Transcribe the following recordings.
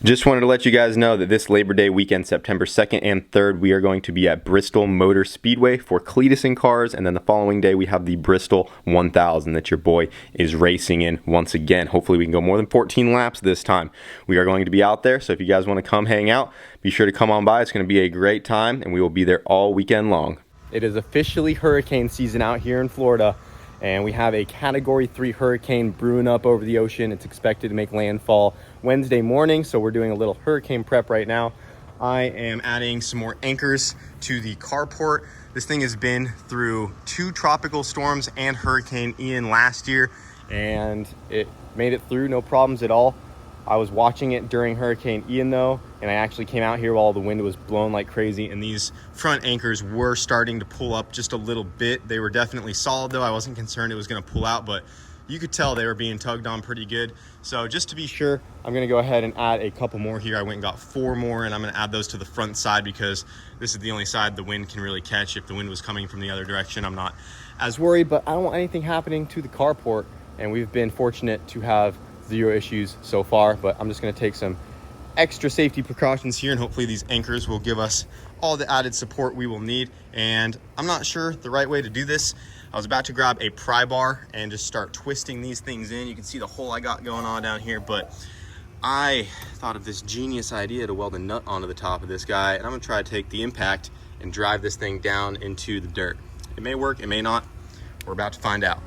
Just wanted to let you guys know that this Labor Day weekend, September 2nd and 3rd, we are going to be at Bristol Motor Speedway for Cleetus cars, and then the following day we have the Bristol 1000 that your boy is racing in once again. Hopefully we can go more than 14 laps this time. We are going to be out there, so if you guys want to come hang out, be sure to come on by. It's going to be a great time, and we will be there all weekend long. It is officially hurricane season out here in Florida, and we have a Category 3 hurricane brewing up over the ocean. It's expected to make landfall Wednesday morning, so we're doing a little hurricane prep right now. I am adding some more anchors to the carport. This thing has been through 2 tropical storms and Hurricane Ian last year, and it made it through no problems at all. I was watching it during Hurricane Ian though, and I actually came out here while the wind was blowing like crazy, and these front anchors were starting to pull up just a little bit. They were definitely solid though. I wasn't concerned it was going to pull out, but you could tell they were being tugged on pretty good. So just to be sure, I'm going to go ahead and add a couple more here. I went and got 4 more, and I'm going to add those to the front side because this is the only side the wind can really catch. If the wind was coming from the other direction, I'm not as worried, but I don't want anything happening to the carport, and we've been fortunate to have 0 issues so far. But I'm just going to take some extra safety precautions here, and hopefully these anchors will give us all the added support we will need. And I'm not sure the right way to do this. I was about to grab a pry bar and just start twisting these things in. You can see the hole I got going on down here, but I thought of this genius idea to weld a nut onto the top of this guy, and I'm gonna try to take the impact and drive this thing down into the dirt. It may work, it may not. We're about to find out.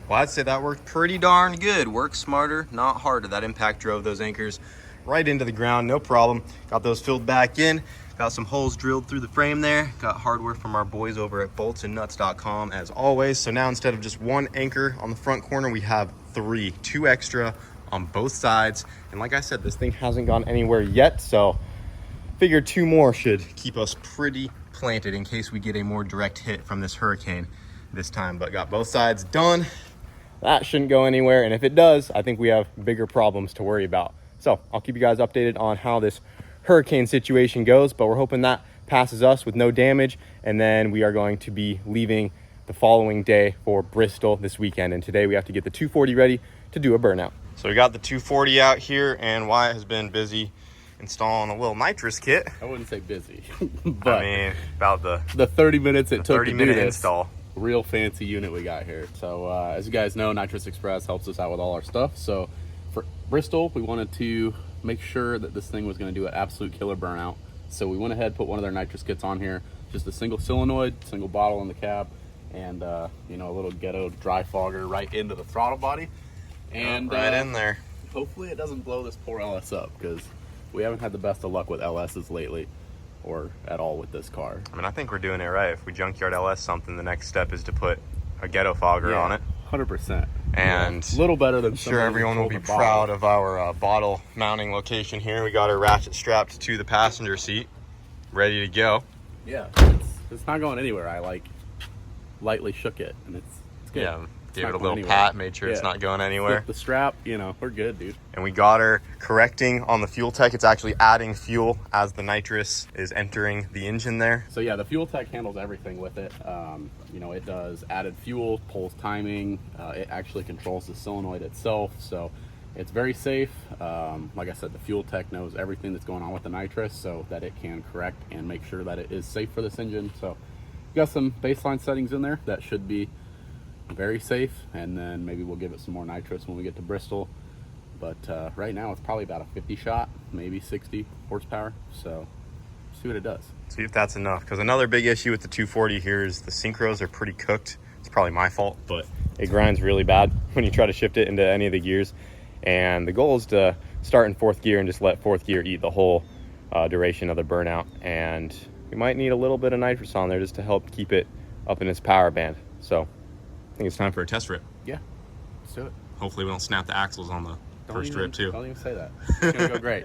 Well, I'd say that worked pretty darn good. Work smarter, not harder. That impact drove those anchors right into the ground, no problem. Got those filled back in. Got some holes drilled through the frame there. Got hardware from our boys over at boltsandnuts.com as always. So now instead of just 1 anchor on the front corner, we have 3, 2 extra on both sides. And like I said, this thing hasn't gone anywhere yet, so figured 2 more should keep us pretty planted in case we get a more direct hit from this hurricane this time. But got both sides done. That shouldn't go anywhere, and if it does, I think we have bigger problems to worry about. So I'll keep you guys updated on how this hurricane situation goes, but we're hoping that passes us with no damage, and then we are going to be leaving the following day for Bristol this weekend. And today we have to get the 240 ready to do a burnout. So we got the 240 out here, and Wyatt has been busy installing a little nitrous kit. I wouldn't say busy, but I mean, about the 30 minutes it took to do this. Install. Real fancy unit we got here. So as you guys know, Nitrous Express helps us out with all our stuff. So for Bristol, we wanted to make sure that this thing was going to do an absolute killer burnout. So we went ahead, put one of their nitrous kits on here, just a single solenoid, single bottle in the cab, and you know, a little ghetto dry fogger right into the throttle body, and right in there. Hopefully it doesn't blow this poor LS up, because we haven't had the best of luck with LSs lately, or at all with this car. I mean, I think we're doing it right. If we junkyard LS something, the next step is to put a ghetto fogger on it. 100%. And a little better than I'm sure everyone will be proud of our bottle mounting location here. We got our ratchet strapped to the passenger seat, ready to go. Yeah, it's not going anywhere. I lightly shook it, and it's good. Yeah, gave it a little pat, made sure it's not going anywhere. The strap, you know, we're good, dude. And we got her correcting on the fuel tech. It's actually adding fuel as the nitrous is entering the engine there. So yeah, the fuel tech handles everything with it. You know, it does added fuel, pulls timing. It actually controls the solenoid itself. So it's very safe. Like I said, the fuel tech knows everything that's going on with the nitrous so that it can correct and make sure that it is safe for this engine. So we got some baseline settings in there that should be very safe, and then maybe we'll give it some more nitrous when we get to Bristol. But right now it's probably about a 50 shot, maybe 60 horsepower. So see what it does. See if that's enough, because another big issue with the 240 here is the synchros are pretty cooked. It's probably my fault, but it grinds really bad when you try to shift it into any of the gears. And the goal is to start in 4th gear and just let 4th gear eat the whole duration of the burnout. And we might need a little bit of nitrous on there just to help keep it up in its power band. So I think it's time for a test rip. Yeah, let's do it. Hopefully we don't snap the axles on the first rip too. Don't even say that. It's gonna go great.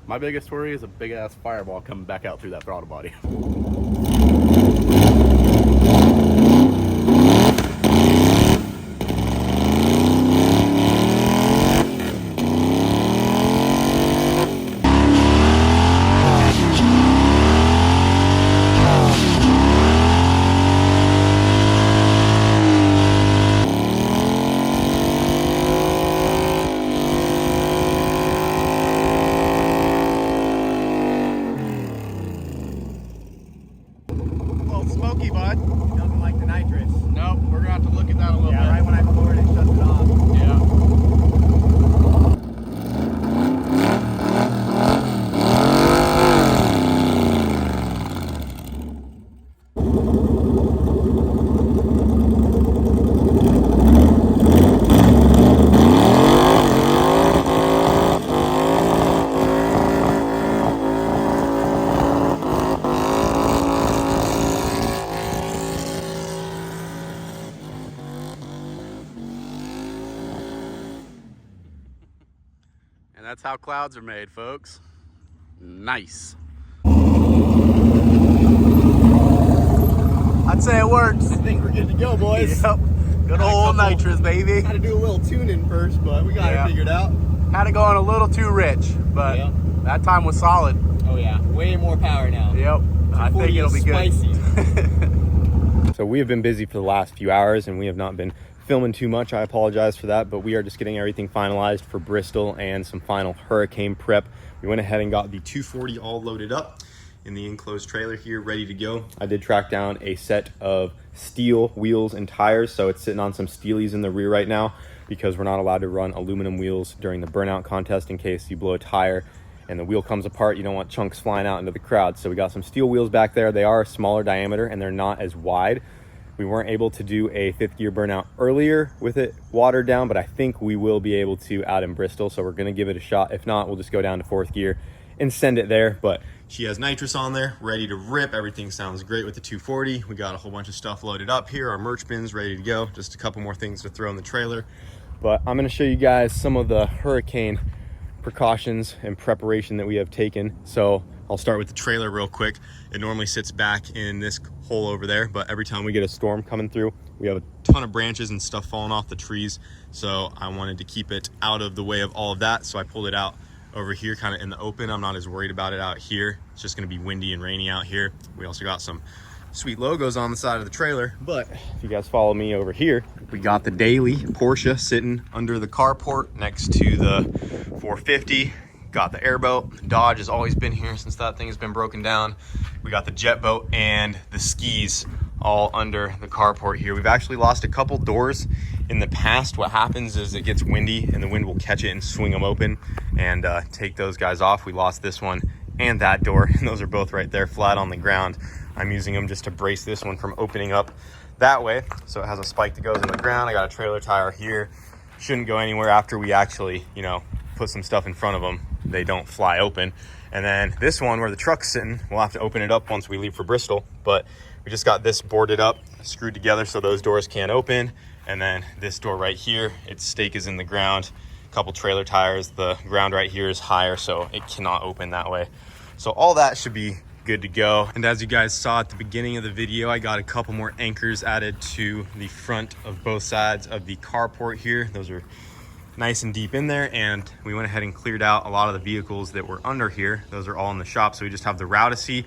My biggest worry is a big ass fireball coming back out through that throttle body. little smoky, bud. Doesn't like the nitrous. Nope, we're gonna have to look at that a little bit. Yeah, right when I pour it, it shuts it off. Yeah. And that's how clouds are made, folks. Nice. I'd say it works. I think we're good to go, boys. Yep. Good old nitrous, baby. Had to do a little tuning first, but we got it figured out. Had it going a little too rich, but Yep. that time was solid. Oh yeah, way more power now. Yep. I think it'll be spicy. good. So we have been busy for the last few hours and we have not been filming too much. I apologize for that, but we are just getting everything finalized for Bristol and some final hurricane prep. We went ahead and got the 240 all loaded up in the enclosed trailer here, ready to go. I did track down a set of steel wheels and tires, so it's sitting on some steelies in the rear right now because we're not allowed to run aluminum wheels during the burnout contest in case you blow a tire and the wheel comes apart. You don't want chunks flying out into the crowd. So we got some steel wheels back there. They are a smaller diameter and they're not as wide. We weren't able to do a 5th gear burnout earlier with it watered down, but I think we will be able to out in Bristol. So we're gonna give it a shot. If not, we'll just go down to 4th gear and send it there. But she has nitrous on there, ready to rip. Everything sounds great with the 240. We got a whole bunch of stuff loaded up here. Our merch bins ready to go. Just a couple more things to throw in the trailer. But I'm gonna show you guys some of the hurricane precautions and preparation that we have taken. So I'll start with the trailer real quick. It normally sits back in this hole over there, but every time we get a storm coming through, we have a ton of branches and stuff falling off the trees. So I wanted to keep it out of the way of all of that. So I pulled it out over here kind of in the open. I'm not as worried about it out here. It's just gonna be windy and rainy out here. We also got some sweet logos on the side of the trailer, but if you guys follow me over here, we got the daily Porsche sitting under the carport next to the 450. Got the airboat. Dodge has always been here since that thing has been broken down. We got the jet boat and the skis all under the carport here. We've actually lost a couple doors in the past. What happens is it gets windy and the wind will catch it and swing them open and take those guys off. We lost this one and that door, and those are both right there flat on the ground. I'm using them just to brace this one from opening up that way. So it has a spike that goes in the ground. I got a trailer tire here. Shouldn't go anywhere after we actually, you know, put some stuff in front of them. They don't fly open. And then this one where the truck's sitting, we'll have to open it up once we leave for Bristol. But we just got this boarded up, screwed together so those doors can't open. And then this door right here, its stake is in the ground. A couple trailer tires. The ground right here is higher, so it cannot open that way. So all that should be good to go. And as you guys saw at the beginning of the video, I got a couple more anchors added to the front of both sides of the carport here. Those are nice and deep in there, and we went ahead and cleared out a lot of the vehicles that were under here. Those are all in the shop, so we just have the Routacy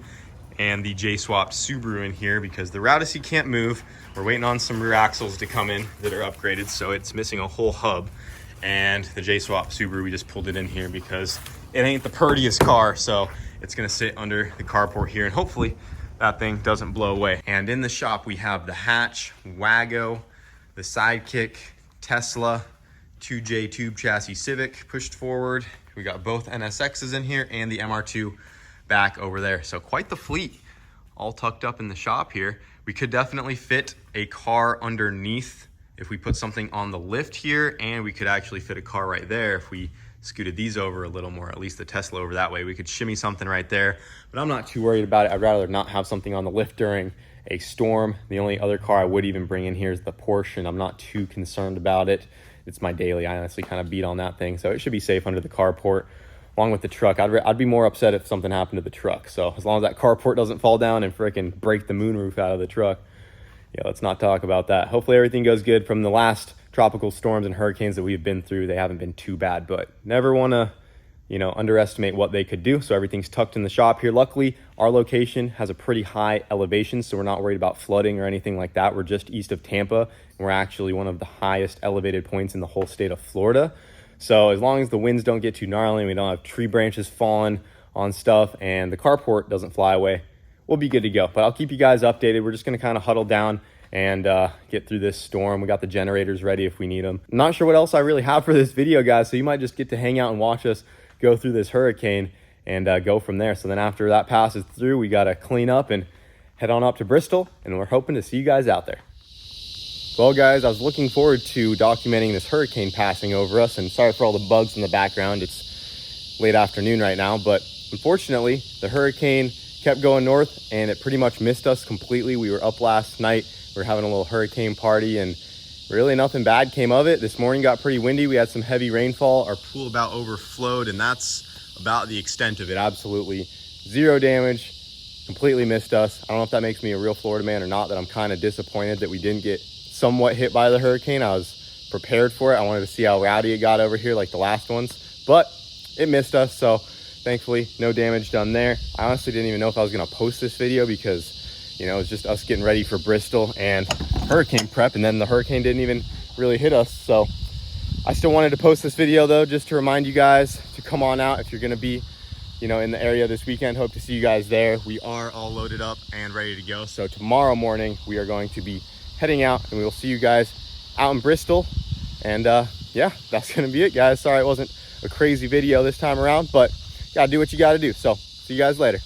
and the J-swapped Subaru in here because the Routacy can't move. We're waiting on some rear axles to come in that are upgraded, so it's missing a whole hub. And the J-swapped Subaru, we just pulled it in here because it ain't the purtiest car, so it's gonna sit under the carport here, and hopefully that thing doesn't blow away. And in the shop, we have the Hatch, Wago, the Sidekick, Tesla, 2J tube chassis Civic pushed forward. We got both NSXs in here and the MR2 back over there. So quite the fleet all tucked up in the shop here. We could definitely fit a car underneath if we put something on the lift here, and we could actually fit a car right there if we scooted these over a little more, at least the Tesla over that way. We could shimmy something right there, but I'm not too worried about it. I'd rather not have something on the lift during a storm. The only other car I would even bring in here is the Porsche, and I'm not too concerned about it. It's my daily. I honestly kind of beat on that thing, so it should be safe under the carport along with the truck. I'd be more upset if something happened to the truck. So as long as that carport doesn't fall down and frickin' break the moonroof out of the truck, yeah, let's not talk about that. Hopefully everything goes good. From the last tropical storms and hurricanes that we've been through, they haven't been too bad, but never want to, you know, underestimate what they could do. So everything's tucked in the shop here. Luckily, our location has a pretty high elevation, so we're not worried about flooding or anything like that. We're just east of Tampa, and we're actually one of the highest elevated points in the whole state of Florida. So as long as the winds don't get too gnarly and we don't have tree branches falling on stuff and the carport doesn't fly away, we'll be good to go. But I'll keep you guys updated. We're just going to kind of huddle down and get through this storm. We got the generators ready if we need them. Not sure what else I really have for this video, guys, so you might just get to hang out and watch us go through this hurricane and go from there. So then after that passes through, we got to clean up and head on up to Bristol, and we're hoping to see you guys out there. Well, guys, I was looking forward to documenting this hurricane passing over us, and sorry for all the bugs in the background. It's late afternoon right now, but unfortunately, the hurricane kept going north, and it pretty much missed us completely. We were up last night. We were having a little hurricane party, and really nothing bad came of it. This morning got pretty windy. We had some heavy rainfall. Our pool about overflowed, and that's about the extent of it. Absolutely zero damage, completely missed us. I don't know if that makes me a real Florida man or not, that I'm kind of disappointed that we didn't get somewhat hit by the hurricane. I was prepared for it. I wanted to see how rowdy it got over here like the last ones, but it missed us, so thankfully no damage done there. I honestly didn't even know if I was going to post this video because, you know, it was just us getting ready for Bristol and hurricane prep, and then the hurricane didn't even really hit us. So I still wanted to post this video though, just to remind you guys to come on out if you're going to be, you know, in the area this weekend. Hope to see you guys there. We are all loaded up and ready to go. So tomorrow morning we are going to be heading out, and we will see you guys out in Bristol. And yeah, that's gonna be it, guys. Sorry it wasn't a crazy video this time around, but gotta do what you gotta do. So see you guys later.